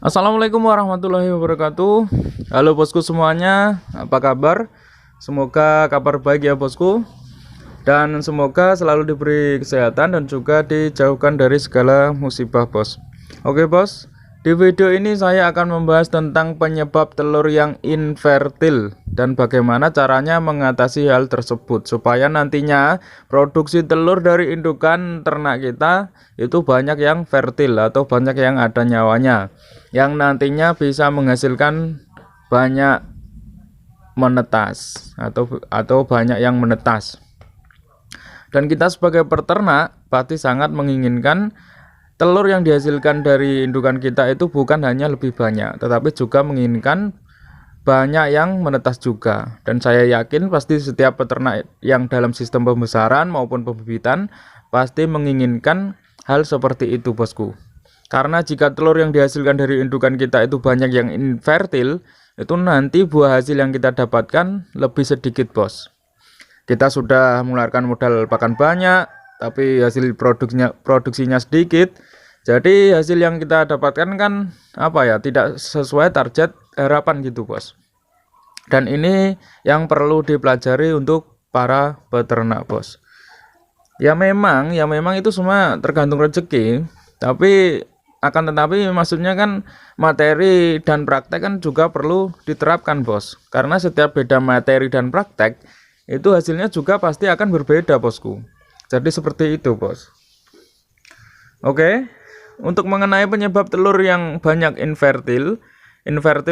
Assalamualaikum warahmatullahi wabarakatuh. Halo bosku semuanya, apa kabar? Semoga kabar baik ya bosku. Dan semoga selalu diberi kesehatan dan juga dijauhkan dari segala musibah bos. Oke bos, di video ini saya akan membahas tentang penyebab telur yang infertil dan bagaimana caranya mengatasi hal tersebut supaya nantinya produksi telur dari indukan ternak kita itu banyak yang fertil atau banyak yang ada nyawanya, yang nantinya bisa menghasilkan banyak menetas atau banyak yang menetas. Dan kita sebagai peternak pasti sangat menginginkan telur yang dihasilkan dari indukan kita itu bukan hanya lebih banyak, tetapi juga menginginkan banyak yang menetas juga. Dan saya yakin pasti setiap peternak yang dalam sistem pembesaran maupun pembibitan pasti menginginkan hal seperti itu bosku. Karena jika telur yang dihasilkan dari indukan kita itu banyak yang infertil, itu nanti buah hasil yang kita dapatkan lebih sedikit bos. Kita sudah mengeluarkan modal pakan banyak, tapi hasil produksinya sedikit. Jadi hasil yang kita dapatkan kan tidak sesuai target harapan gitu bos. Dan ini yang perlu dipelajari untuk para peternak bos. Ya memang itu semua tergantung rezeki, tapi tetapi maksudnya kan materi dan praktek kan juga perlu diterapkan bos. Karena setiap beda materi dan praktek itu hasilnya juga pasti akan berbeda bosku. Jadi seperti itu bos. Oke, untuk mengenai penyebab telur yang banyak infertil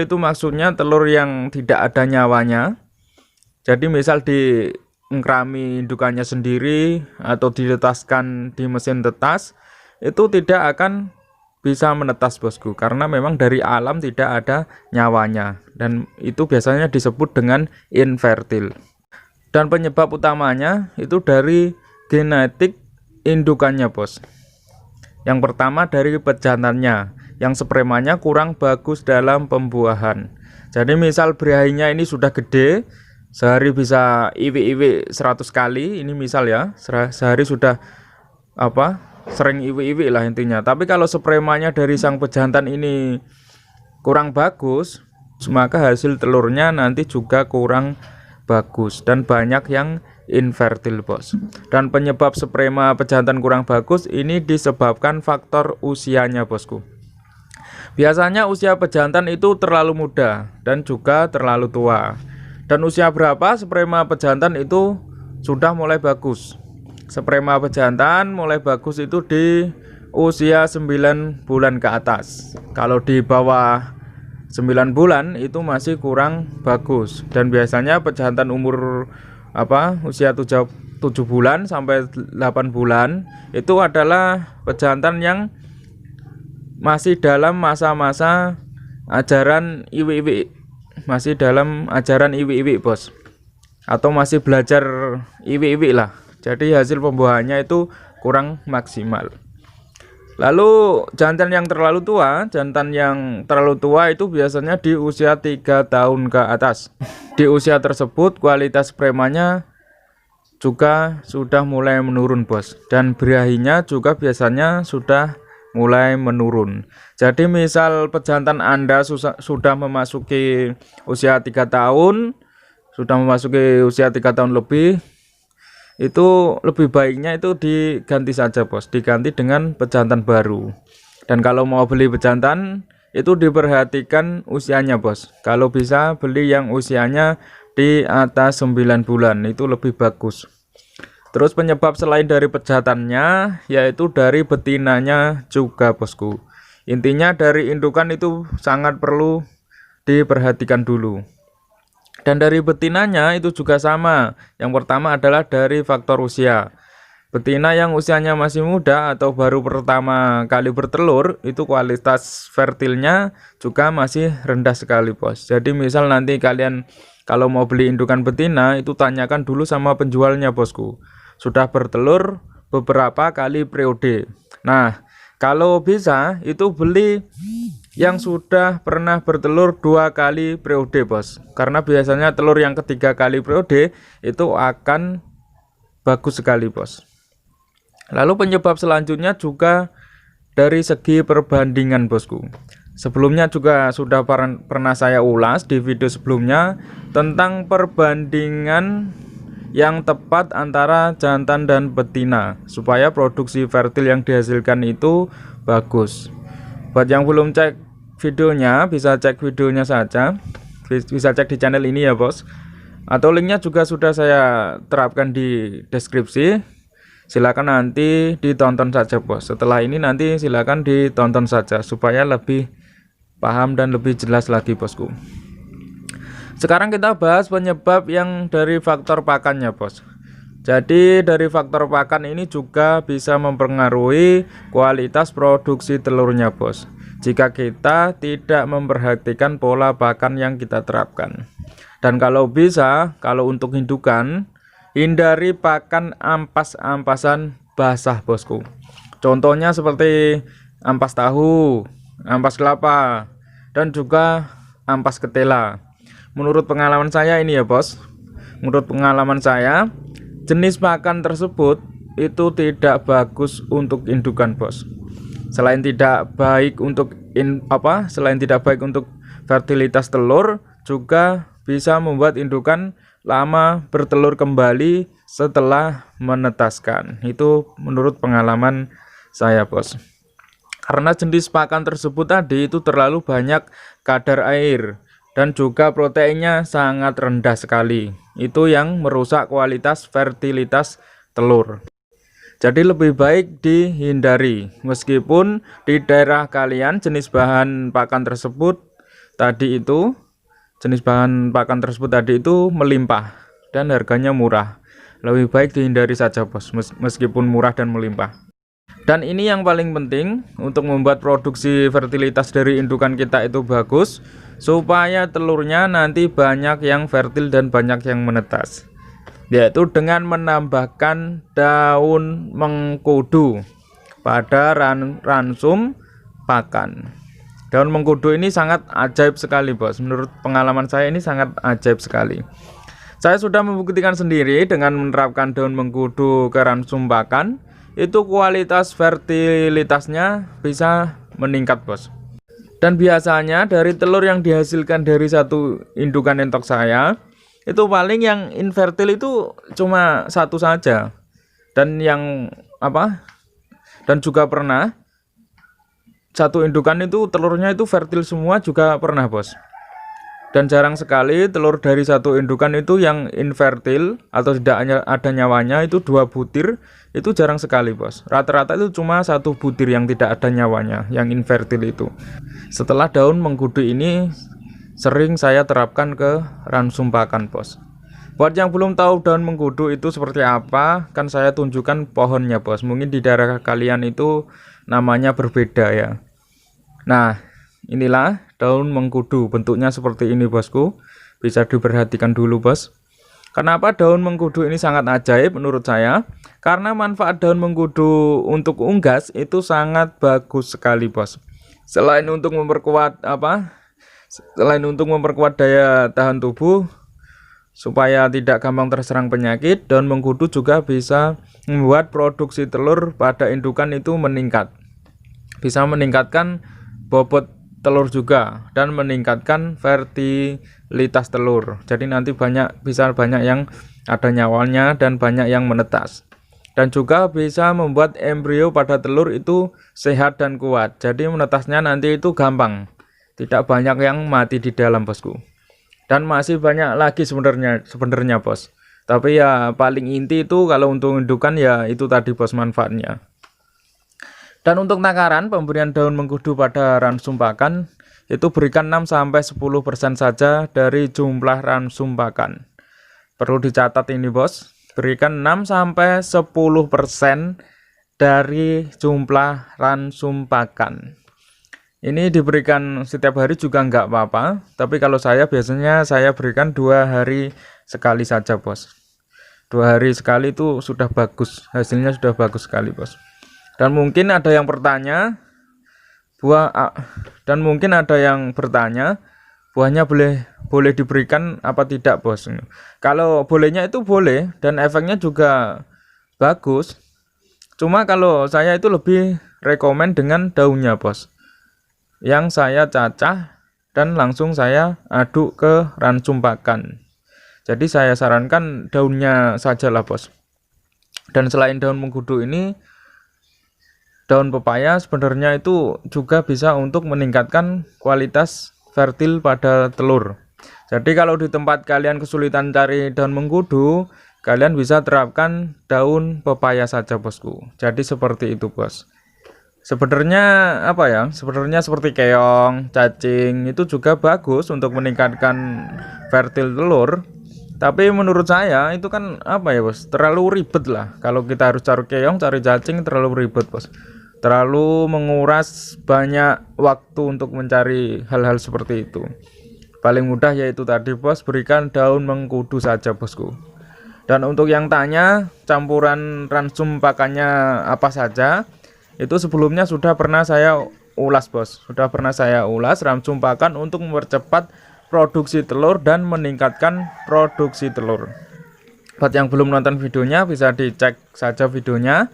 itu maksudnya telur yang tidak ada nyawanya. Jadi misal di ngkrami indukannya sendiri atau ditetaskan di mesin tetas, itu tidak akan bisa menetas bosku, karena memang dari alam tidak ada nyawanya, dan itu biasanya disebut dengan infertil. Dan penyebab utamanya itu dari genetik indukannya bos. Yang pertama dari pejantannya, yang spermanya kurang bagus dalam pembuahan. Jadi misal birahinya ini sudah gede, sehari bisa iwi-iwi 100 kali, ini misal ya, sehari sudah sering iwi-iwi lah intinya. Tapi kalau spermanya dari sang pejantan ini kurang bagus, maka hasil telurnya nanti juga kurang bagus dan banyak yang infertil bos. Dan penyebab sperma pejantan kurang bagus ini disebabkan faktor usianya bosku. Biasanya usia pejantan itu terlalu muda dan juga terlalu tua. Dan usia berapa sperma pejantan itu sudah mulai bagus? Sperma pejantan mulai bagus itu di usia 9 bulan ke atas. Kalau di bawah 9 bulan itu masih kurang bagus. Dan biasanya pejantan umur usia 7 bulan sampai 8 bulan itu adalah pejantan yang masih dalam masa-masa ajaran iwi-iwi. Masih dalam ajaran iwi-iwi bos. Atau masih belajar iwi-iwi lah. Jadi hasil pembuahannya itu kurang maksimal. Lalu jantan yang terlalu tua itu biasanya di usia 3 tahun ke atas. Di usia tersebut kualitas spermanya juga sudah mulai menurun bos, dan birahinya juga biasanya sudah mulai menurun. Jadi misal pejantan Anda sudah memasuki usia 3 tahun, lebih, itu lebih baiknya itu diganti saja bos, diganti dengan pejantan baru. Dan kalau mau beli pejantan itu diperhatikan usianya bos. Kalau bisa beli yang usianya di atas 9 bulan itu lebih bagus. Terus penyebab selain dari pejantannya yaitu dari betinanya juga bosku. Intinya dari indukan itu sangat perlu diperhatikan dulu. Dan dari betinanya itu juga sama. Yang pertama adalah dari faktor usia. Betina yang usianya masih muda atau baru pertama kali bertelur itu kualitas fertilnya juga masih rendah sekali bos. Jadi misal nanti kalian kalau mau beli indukan betina itu tanyakan dulu sama penjualnya bosku, sudah bertelur beberapa kali periode. Nah kalau bisa itu beli yang sudah pernah bertelur 2 kali periode bos, karena biasanya telur yang ketiga kali periode itu akan bagus sekali bos. Lalu penyebab selanjutnya juga dari segi perbandingan bosku. Sebelumnya juga sudah pernah saya ulas di video sebelumnya tentang perbandingan yang tepat antara jantan dan betina supaya produksi fertil yang dihasilkan itu bagus. Buat yang belum cek videonya, bisa cek videonya saja, bisa cek di channel ini ya bos, atau linknya juga sudah saya terapkan di deskripsi. Silakan nanti ditonton saja bos. Setelah ini nanti silakan ditonton saja supaya lebih paham dan lebih jelas lagi bosku. Sekarang kita bahas penyebab yang dari faktor pakannya bos. Jadi dari faktor pakan ini juga bisa mempengaruhi kualitas produksi telurnya bos, jika kita tidak memperhatikan pola pakan yang kita terapkan. Dan kalau bisa, kalau untuk indukan, hindari pakan ampas-ampasan basah bosku. Contohnya seperti ampas tahu, ampas kelapa, dan juga ampas ketela. Menurut pengalaman saya ini ya bos, menurut pengalaman saya, jenis pakan tersebut itu tidak bagus untuk indukan bos. Selain tidak baik untuk fertilitas telur, juga bisa membuat indukan lama bertelur kembali setelah menetaskan. Itu menurut pengalaman saya bos. Karena jenis pakan tersebut tadi itu terlalu banyak kadar air dan juga proteinnya sangat rendah sekali. Itu yang merusak kualitas fertilitas telur. Jadi lebih baik dihindari. Meskipun di daerah kalian jenis bahan pakan tersebut tadi itu melimpah dan harganya murah. Lebih baik dihindari saja bos, meskipun murah dan melimpah. Dan ini yang paling penting untuk membuat produksi fertilitas dari indukan kita itu bagus, supaya telurnya nanti banyak yang fertil dan banyak yang menetas, yaitu dengan menambahkan daun mengkudu pada ransum pakan. Daun mengkudu ini sangat ajaib sekali bos. Menurut pengalaman saya ini sangat ajaib sekali. Saya sudah membuktikan sendiri dengan menerapkan daun mengkudu ke ransum pakan, itu kualitas fertilitasnya bisa meningkat bos. Dan biasanya dari telur yang dihasilkan dari satu indukan entok saya, itu paling yang infertil itu cuma satu saja. Dan dan juga pernah satu indukan itu telurnya itu fertil semua juga pernah bos. Dan jarang sekali telur dari satu indukan itu yang infertil atau tidak ada nyawanya itu 2 butir, itu jarang sekali bos. Rata-rata itu cuma 1 butir yang tidak ada nyawanya, yang infertil itu. Setelah daun mengkudu ini sering saya terapkan ke ransum pakan bos. Buat yang belum tahu daun mengkudu itu seperti apa, kan saya tunjukkan pohonnya bos. Mungkin di daerah kalian itu namanya berbeda ya. Nah, inilah daun mengkudu, bentuknya seperti ini bosku. Bisa diperhatikan dulu bos. Kenapa daun mengkudu ini sangat ajaib menurut saya? Karena manfaat daun mengkudu untuk unggas itu sangat bagus sekali bos. Selain untuk memperkuat daya tahan tubuh supaya tidak gampang terserang penyakit, daun mengkudu juga bisa membuat produksi telur pada indukan itu meningkat. Bisa meningkatkan bobot telur juga dan meningkatkan fertilitas telur. Jadi nanti bisa banyak yang ada nyawanya dan banyak yang menetas. Dan juga bisa membuat embrio pada telur itu sehat dan kuat. Jadi menetasnya nanti itu gampang. Tidak banyak yang mati di dalam bosku. Dan masih banyak lagi sebenarnya bos. Tapi ya paling inti itu kalau untuk indukan ya itu tadi bos manfaatnya. Dan untuk takaran pemberian daun mengkudu pada ransum pakan itu berikan 6-10% saja dari jumlah ransum pakan. Perlu dicatat ini bos, berikan 6-10% dari jumlah ransum pakan. Ini diberikan setiap hari juga enggak apa-apa, tapi kalau saya biasanya saya berikan 2 hari sekali saja bos. 2 hari sekali itu sudah bagus, hasilnya sudah bagus sekali bos. Dan mungkin ada yang bertanya, buahnya boleh diberikan apa tidak bos? Kalau bolehnya itu boleh dan efeknya juga bagus. Cuma kalau saya itu lebih rekomen dengan daunnya bos. yang saya cacah dan langsung saya aduk ke ransum pakan. Jadi saya sarankan daunnya sajalah bos. Dan selain daun mengkudu ini, daun pepaya sebenarnya itu juga bisa untuk meningkatkan kualitas fertil pada telur. Jadi kalau di tempat kalian kesulitan cari daun mengkudu, kalian bisa terapkan daun pepaya saja bosku. Jadi seperti itu bos. Sebenarnya apa ya? Sebenarnya seperti keong, cacing itu juga bagus untuk meningkatkan fertil telur. Tapi menurut saya itu kan apa ya bos? Terlalu ribet lah. Kalau kita harus cari keong, cari cacing terlalu ribet bos. Terlalu menguras banyak waktu untuk mencari hal-hal seperti itu. Paling mudah yaitu tadi bos, berikan daun mengkudu saja bosku. Dan untuk yang tanya campuran ransum pakannya apa saja, itu sebelumnya sudah pernah saya ulas bos. Sudah pernah saya ulas ransum pakan untuk mempercepat produksi telur dan meningkatkan produksi telur. Buat yang belum nonton videonya bisa dicek saja videonya.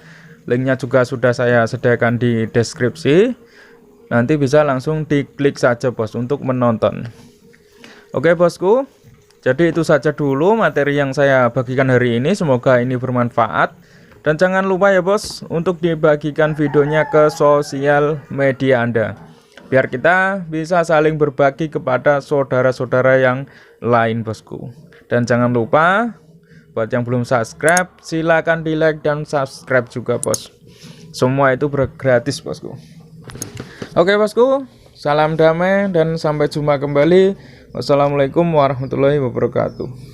Linknya juga sudah saya sediakan di deskripsi. Nanti bisa langsung diklik saja bos untuk menonton. Oke bosku, jadi itu saja dulu materi yang saya bagikan hari ini. Semoga ini bermanfaat. Dan jangan lupa ya bos, untuk dibagikan videonya ke sosial media Anda, biar kita bisa saling berbagi kepada saudara-saudara yang lain bosku. Dan jangan lupa, buat yang belum subscribe, silahkan di like dan subscribe juga bos. Semua itu gratis bosku. Oke bosku, salam damai dan sampai jumpa kembali. Wassalamualaikum warahmatullahi wabarakatuh.